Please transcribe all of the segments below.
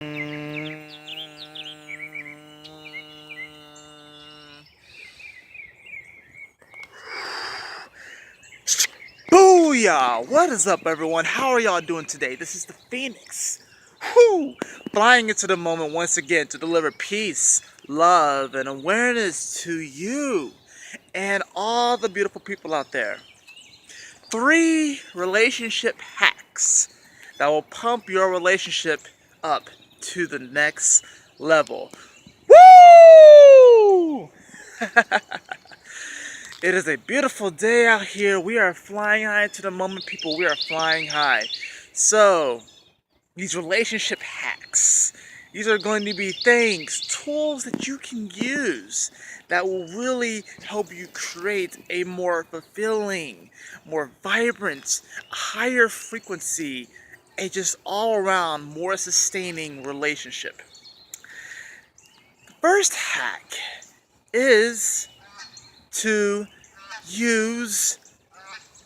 Booyah! What is up, everyone? How are y'all doing today? This is the Phoenix. Whoo! Flying into the moment once again to deliver peace, love, and awareness to you and all the beautiful people out there. 3 relationship hacks that will pump your relationship up to the next level. Woo! It is a beautiful day out here. We are flying high into the moment, people. We are flying high. So, these relationship hacks, these are going to be things, tools that you can use that will really help you create a more fulfilling, more vibrant, higher frequency, a just all around more sustaining relationship. The first hack is to use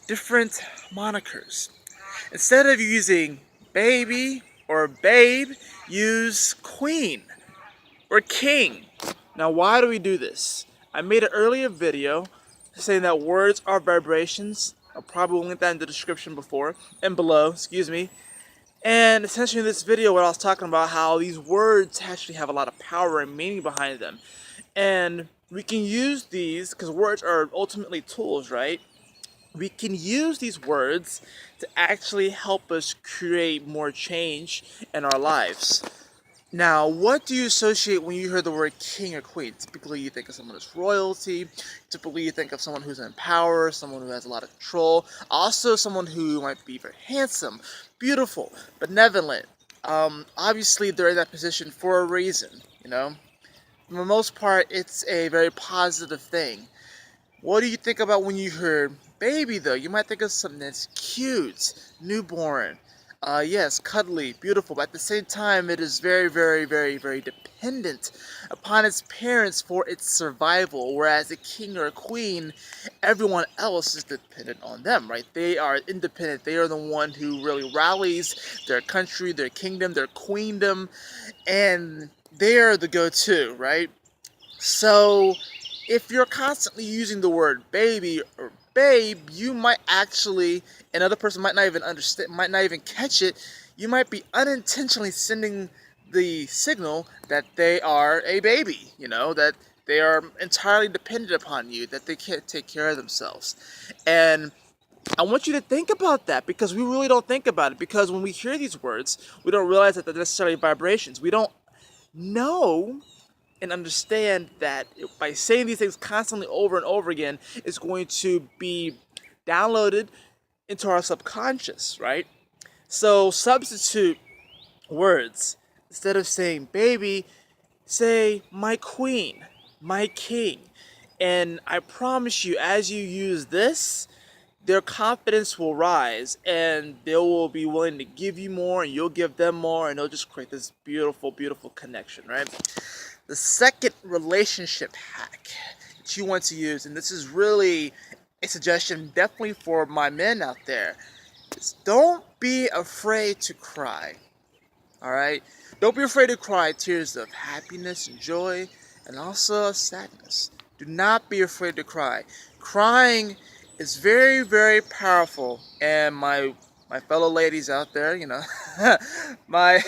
different monikers. Instead of using baby or babe, use queen or king. Now, why do we do this? I made an earlier video saying that words are vibrations. I'll probably link that in the description below, excuse me. And essentially in this video, what I was talking about, how these words actually have a lot of power and meaning behind them. And we can use these, because words are ultimately tools, right? We can use these words to actually help us create more change in our lives. Now, what do you associate when you hear the word king or queen? Typically, you think of someone that's royalty. Typically, you think of someone who's in power, someone who has a lot of control. Also, someone who might be very handsome, beautiful, benevolent. Obviously, they're in that position for a reason, you know? For the most part, it's a very positive thing. What do you think about when you hear baby, though? You might think of something that's cute, newborn. Yes, cuddly, beautiful, but at the same time, it is very, very, very, very dependent upon its parents for its survival, whereas a king or a queen, everyone else is dependent on them, right? They are independent. They are the one who really rallies their country, their kingdom, their queendom, and they are the go-to, right? So, if you're constantly using the word baby or babe, you might actually, another person might not even understand, might not even catch it. You might be unintentionally sending the signal that they are a baby, you know, that they are entirely dependent upon you, that they can't take care of themselves. And I want you to think about that, because we really don't think about it, because when we hear these words, we don't realize that they're necessarily vibrations. We don't know and understand that by saying these things constantly over and over again, it's going to be downloaded into our subconscious, right? So substitute words. Instead of saying baby, say my queen, my king. And I promise you, as you use this, their confidence will rise and they will be willing to give you more and you'll give them more, and they'll just create this beautiful, beautiful connection, right? The second relationship hack that you want to use, and this is really a suggestion definitely for my men out there, is don't be afraid to cry. Alright? Don't be afraid to cry tears of happiness and joy and also of sadness. Do not be afraid to cry. Crying is very, very powerful, and my fellow ladies out there, you know, my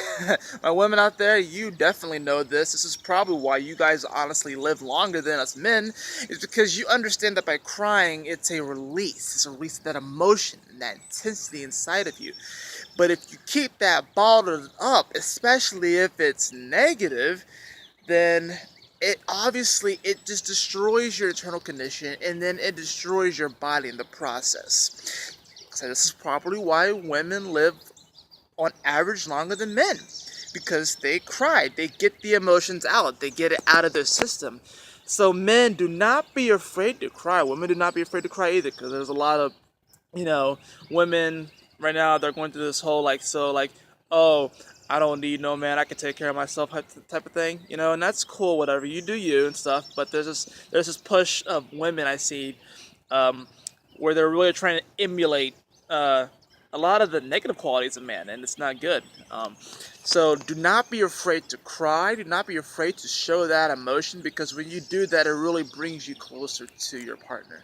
women out there, you definitely know this. This is probably why you guys honestly live longer than us men, is because you understand that by crying, it's a release. It's a release of that emotion and that intensity inside of you. But if you keep that bottled up, especially if it's negative, then it just destroys your internal condition, and then it destroys your body in the process. So this is probably why women live on average longer than men, because they cry, they get the emotions out, they get it out of their system. So men, do not be afraid to cry. Women, do not be afraid to cry either, because there's a lot of, you know, women right now, they're going through this whole oh, I don't need no man, I can take care of myself type of thing, you know, and that's cool, whatever, you do you and stuff. But there's this push of women I see, where they're really trying to emulate a lot of the negative qualities of man, and it's not good. So do not be afraid to cry. Do not be afraid to show that emotion, because when you do that, it really brings you closer to your partner.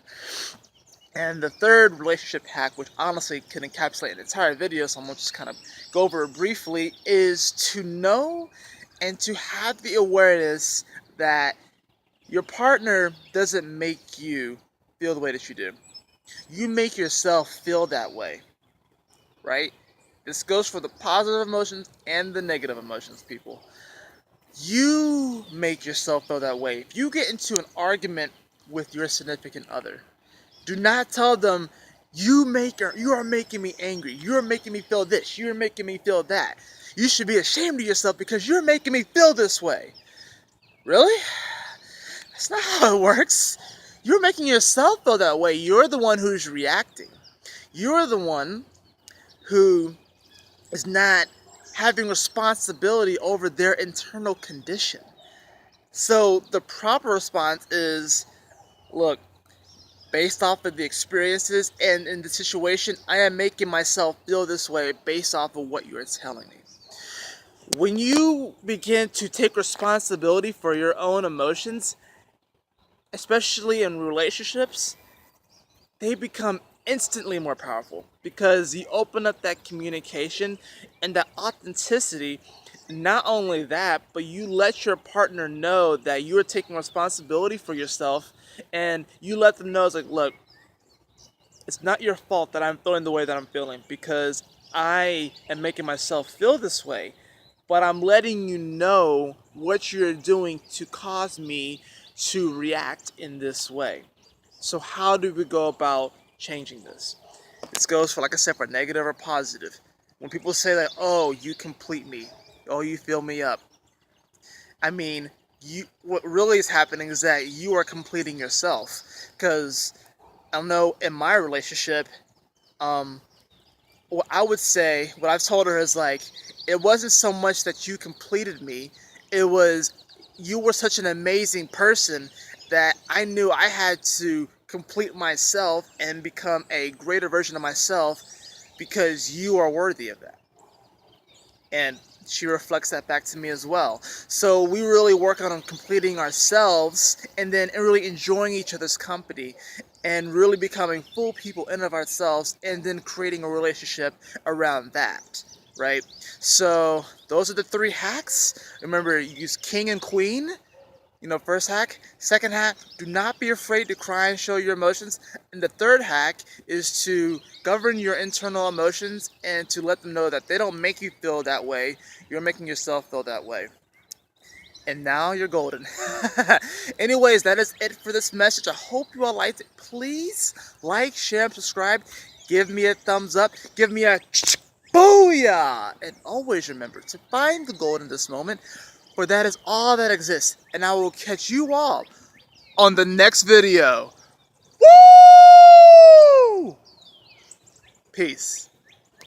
And the third relationship hack, which honestly can encapsulate an entire video, so I'm going to just kind of go over it briefly, is to know and to have the awareness that your partner doesn't make you feel the way that you do. You make yourself feel that way, right? This goes for the positive emotions and the negative emotions, people. You make yourself feel that way. If you get into an argument with your significant other, do not tell them, you are making me angry. You're making me feel this. You're making me feel that. You should be ashamed of yourself because you're making me feel this way. Really? That's not how it works. You're making yourself feel that way. You're the one who's reacting. You're the one who is not having responsibility over their internal condition. So the proper response is, look, based off of the experiences and in the situation, I am making myself feel this way based off of what you're telling me. When you begin to take responsibility for your own emotions, especially in relationships, they become instantly more powerful because you open up that communication and that authenticity. Not only that, but you let your partner know that you're taking responsibility for yourself, and you let them know, it's like, look, it's not your fault that I'm feeling the way that I'm feeling, because I am making myself feel this way, but I'm letting you know what you're doing to cause me to react in this way. So how do we go about changing this? This goes for, like I said, for negative or positive. When people say that, oh, you complete me, oh, you fill me up, I mean, what really is happening is that you are completing yourself. Because I know in my relationship, what I would say, what I've told her is like, it wasn't so much that you completed me, it was you were such an amazing person that I knew I had to complete myself and become a greater version of myself because you are worthy of that. And she reflects that back to me as well. So we really work on completing ourselves and then really enjoying each other's company and really becoming full people in of ourselves, and then creating a relationship around that, right? So those are the 3 hacks. Remember, use king and queen. First hack. Second hack, do not be afraid to cry and show your emotions. And the third hack is to govern your internal emotions and to let them know that they don't make you feel that way. You're making yourself feel that way. And now you're golden. Anyways, that is it for this message. I hope you all liked it. Please like, share, and subscribe. Give me a thumbs up. Give me a booyah. And always remember to find the gold in this moment, for that is all that exists. And I will catch you all on the next video. Woo! Peace.